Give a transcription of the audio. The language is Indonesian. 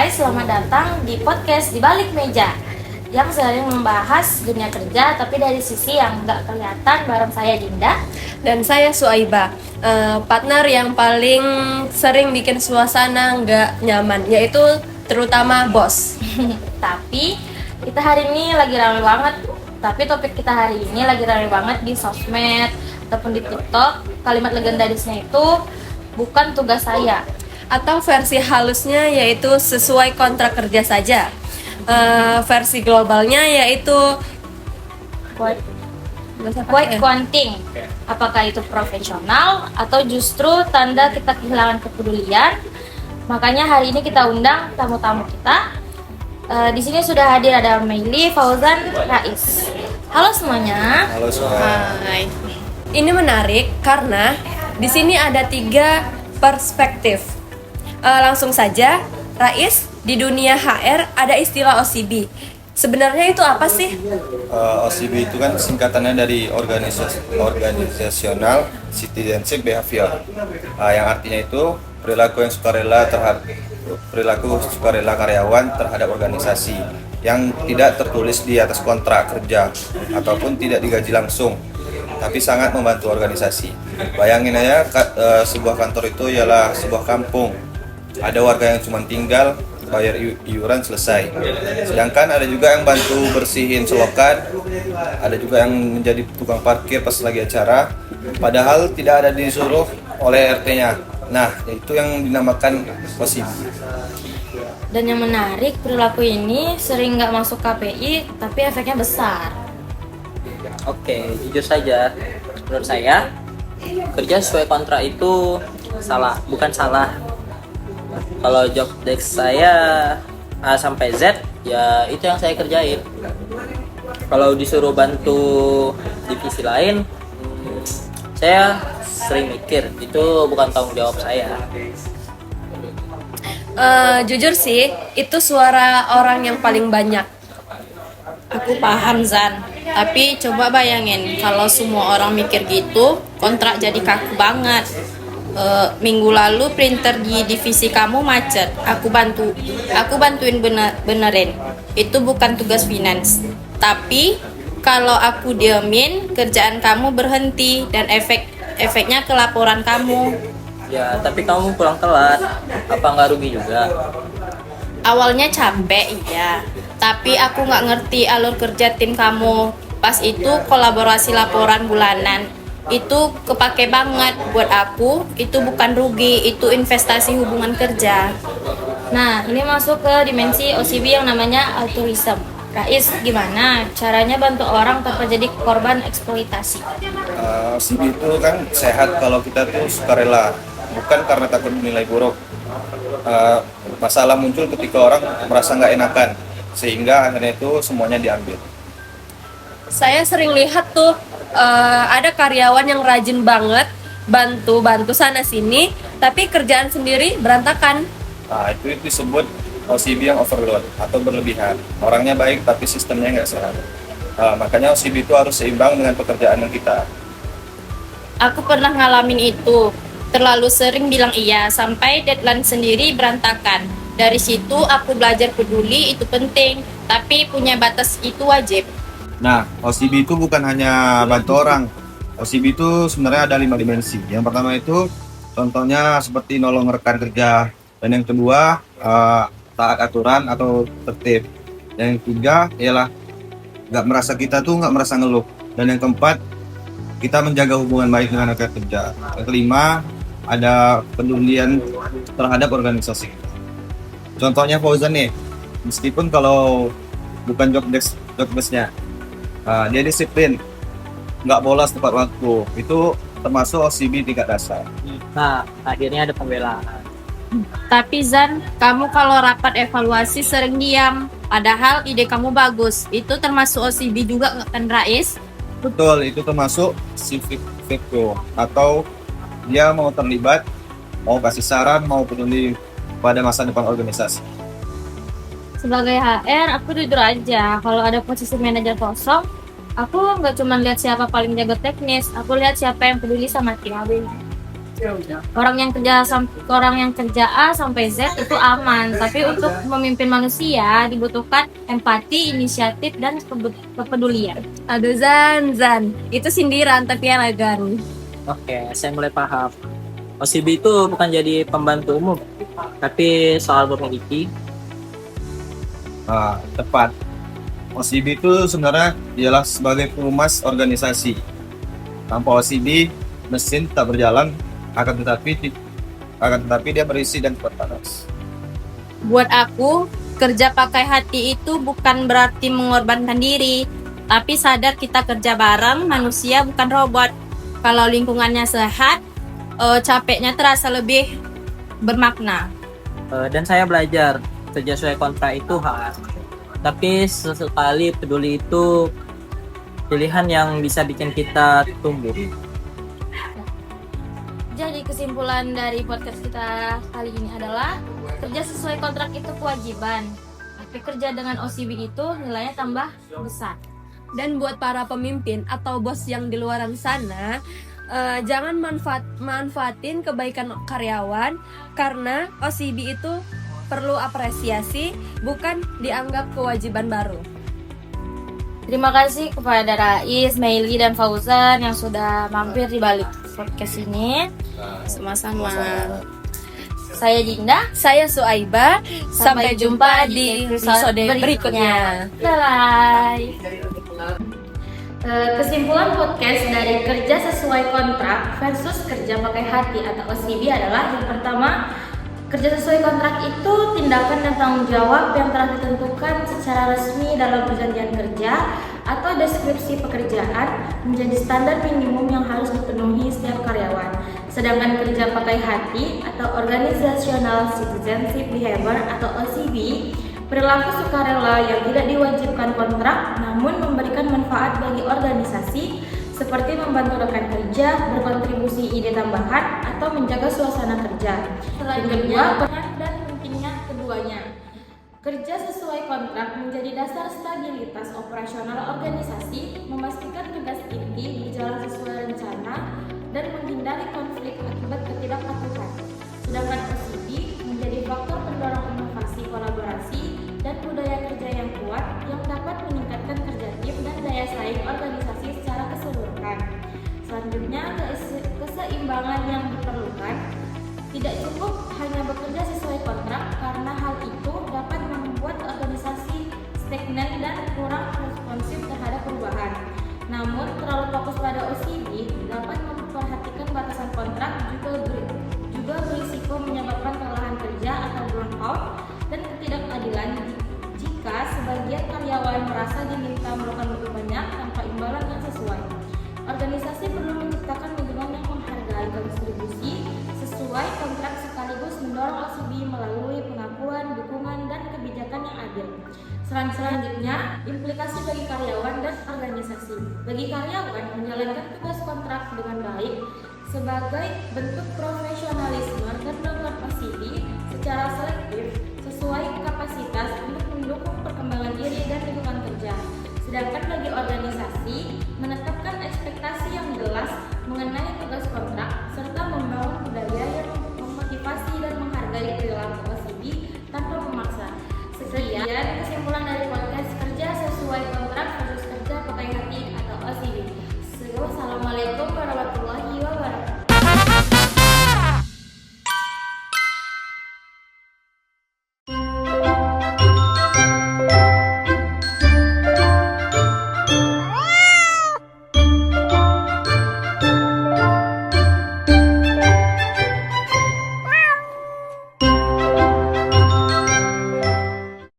guys, selamat datang di podcast Di Balik Meja yang sering membahas dunia kerja tapi dari sisi yang nggak kelihatan, bareng saya Dinda. Dan saya Suaiba, partner yang paling sering bikin suasana nggak nyaman, yaitu terutama bos. Tapi kita hari ini lagi rame banget. Tapi topik kita hari ini lagi rame banget di sosmed ataupun di TikTok. Kalimat legendarisnya itu bukan tugas saya. Atau versi halusnya yaitu sesuai kontrak kerja saja. Versi globalnya yaitu Quiet quitting. Apakah itu profesional atau justru tanda kita kehilangan kepedulian? Makanya hari ini kita undang tamu-tamu kita. Di sini sudah hadir ada Meili, Fauzan, Rais. Halo semuanya. Halo semua. Hai. Ini menarik karena di sini ada 3 perspektif. Langsung saja, Rais, di dunia HR ada istilah OCB. Sebenarnya itu apa sih? OCB itu kan singkatannya dari Organizational Citizenship Behavior, yang artinya itu perilaku sukarela karyawan terhadap organisasi yang tidak tertulis di atas kontrak kerja ataupun tidak digaji langsung, tapi sangat membantu organisasi. Bayangin aja, sebuah kantor itu ialah sebuah kampung. Ada warga yang cuma tinggal, bayar iuran, selesai. Sedangkan ada juga yang bantu bersihin selokan, ada juga yang menjadi tukang parkir pas lagi acara, padahal tidak ada disuruh oleh RT-nya. Nah, itu yang dinamakan OCB. Dan yang menarik, perilaku ini sering nggak masuk KPI, tapi efeknya besar. Oke, jujur saja, menurut saya kerja sesuai kontrak itu bukan salah. Kalau job desk saya A sampai Z, ya itu yang saya kerjain. Kalau disuruh bantu divisi lain, saya sering mikir itu bukan tanggung jawab saya. Jujur sih, itu suara orang yang paling banyak. Aku paham Zan, tapi coba bayangin kalau semua orang mikir gitu, kontrak jadi kaku banget. Minggu lalu printer di divisi kamu macet, aku bantuin benerin. Itu bukan tugas finance. Tapi kalau aku diemin, kerjaan kamu berhenti dan efeknya ke laporan kamu. Ya, tapi kamu pulang telat, apa nggak rugi juga? Awalnya capek iya, tapi aku nggak ngerti alur kerja tim kamu. Pas itu kolaborasi laporan bulanan itu kepake banget buat aku. Itu bukan rugi, itu investasi hubungan kerja. Nah, ini masuk ke dimensi OCB yang namanya altruism. Rais, gimana caranya bantu orang tanpa jadi korban eksploitasi? OCB itu kan sehat kalau kita tuh sukarela, bukan karena takut dinilai buruk. Masalah muncul ketika orang merasa nggak enakan, sehingga akhirnya itu semuanya diambil. Saya sering lihat tuh ada karyawan yang rajin banget bantu sana sini, tapi kerjaan sendiri berantakan. Nah, itu disebut OCB yang overload atau berlebihan. Orangnya baik tapi sistemnya nggak sehat. Makanya OCB itu harus seimbang dengan pekerjaan yang kita. Aku pernah ngalamin itu. Terlalu sering bilang iya sampai deadline sendiri berantakan. Dari situ aku belajar peduli itu penting, tapi punya batas itu wajib. Nah, OCB itu bukan hanya bantu orang. OCB itu sebenarnya ada 5 dimensi. Yang pertama itu contohnya seperti nolong rekan kerja. Dan yang kedua, taat aturan atau tertib. Dan yang ketiga ialah nggak merasa ngeluh. Dan yang keempat, kita menjaga hubungan baik dengan rekan kerja. Yang kelima, ada pedulian terhadap organisasi. Contohnya Fauzan nih, meskipun kalau bukan job desk-nya, dia disiplin, nggak bolos tepat waktu. Itu termasuk OCB tingkat dasar. Nah, akhirnya ada pembelaan. Tapi Zan, kamu kalau rapat evaluasi sering diam, padahal ide kamu bagus. Itu termasuk OCB juga nggak kan Rais? Betul, itu termasuk civic virtue, atau dia mau terlibat, mau kasih saran, mau peduli pada masa depan organisasi. Sebagai HR, aku jujur aja, kalau ada posisi manajer kosong, aku nggak cuma lihat siapa paling jago teknis, aku lihat siapa yang peduli sama tim. Orang yang kerja A sampai Z itu aman, tapi untuk memimpin manusia dibutuhkan empati, inisiatif, dan kepedulian. Aduh Zan, itu sindiran tapi elegan. Oke, saya mulai paham. OCB itu bukan jadi pembantu umum, tapi soal memiliki. Tepat. OCB itu sebenarnya ialah sebagai perumas organisasi. Tanpa OCB, mesin tak berjalan, akan tetapi dia berisi dan berpanas. Buat aku, kerja pakai hati itu bukan berarti mengorbankan diri, tapi sadar kita kerja bareng, manusia bukan robot. Kalau lingkungannya sehat, capeknya terasa lebih bermakna. Dan saya belajar kerja sesuai kontrak itu hak, tapi sesekali peduli itu pilihan yang bisa bikin kita tumbuh. Jadi kesimpulan dari podcast kita kali ini adalah kerja sesuai kontrak itu kewajiban, tapi kerja dengan OCB itu nilainya tambah besar. Dan buat para pemimpin atau bos yang di luaran sana, jangan manfaatin kebaikan karyawan, karena OCB itu perlu apresiasi, bukan dianggap kewajiban baru. Terima kasih kepada Rais, Meili, dan Fauzan yang sudah mampir di balik podcast ini. Sama-sama. Saya Dinda. Saya Suaiba. Sampai jumpa di episode berikutnya. Bye. Kesimpulan podcast dari kerja sesuai kontrak versus kerja pakai hati atau OCB adalah yang pertama, kerja sesuai kontrak itu tindakan dan tanggung jawab yang telah ditentukan secara resmi dalam perjanjian kerja atau deskripsi pekerjaan menjadi standar minimum yang harus dipenuhi setiap karyawan. Sedangkan kerja pakai hati atau Organizational Citizenship Behavior atau OCB, perilaku sukarela yang tidak diwajibkan kontrak namun memberikan manfaat bagi organisasi seperti membantu rekan kerja, berkontribusi ide tambahan, atau menjaga suasana kerja. Selanjutnya, peran dan pentingnya keduanya. Kerja sesuai kontrak menjadi dasar stabilitas operasional organisasi, memastikan tugas inti berjalan sesuai rencana, dan menghindari konflik akibat ketidakpatuhan. Sedangkan OCB menjadi faktor pendorong inovasi, kolaborasi, dan budaya kerja yang kuat yang dapat meningkatkan kerja tim dan daya saing organisasi secara keseluruhan. Selanjutnya, keseimbangan yang diperlukan. Tidak cukup hanya bekerja sesuai kontrak, karena hal itu dapat membuat organisasi stagnan dan kurang responsif terhadap perubahan. Namun, terlalu fokus pada OCB dapat memperhatikan batasan kontrak juga berisiko menyebabkan kelelahan kerja atau burnout dan ketidakadilan jika sebagian karyawan merasa diminta melakukan lebih banyak tanpa imbalan yang sesuai. Organisasi perlu menciptakan lingkungan yang menghargai kontribusi sesuai kontrak sekaligus mendorong OCB melalui pengakuan, dukungan, dan kebijakan yang adil. Selanjutnya, implikasi bagi karyawan dan organisasi. Bagi karyawan, menjalankan tugas kontrak dengan baik sebagai bentuk profesionalisme dan melakukan OCB secara selektif sesuai kapasitas untuk mendukung perkembangan diri dan lingkungan kerja. Sedangkan bagi organisasi,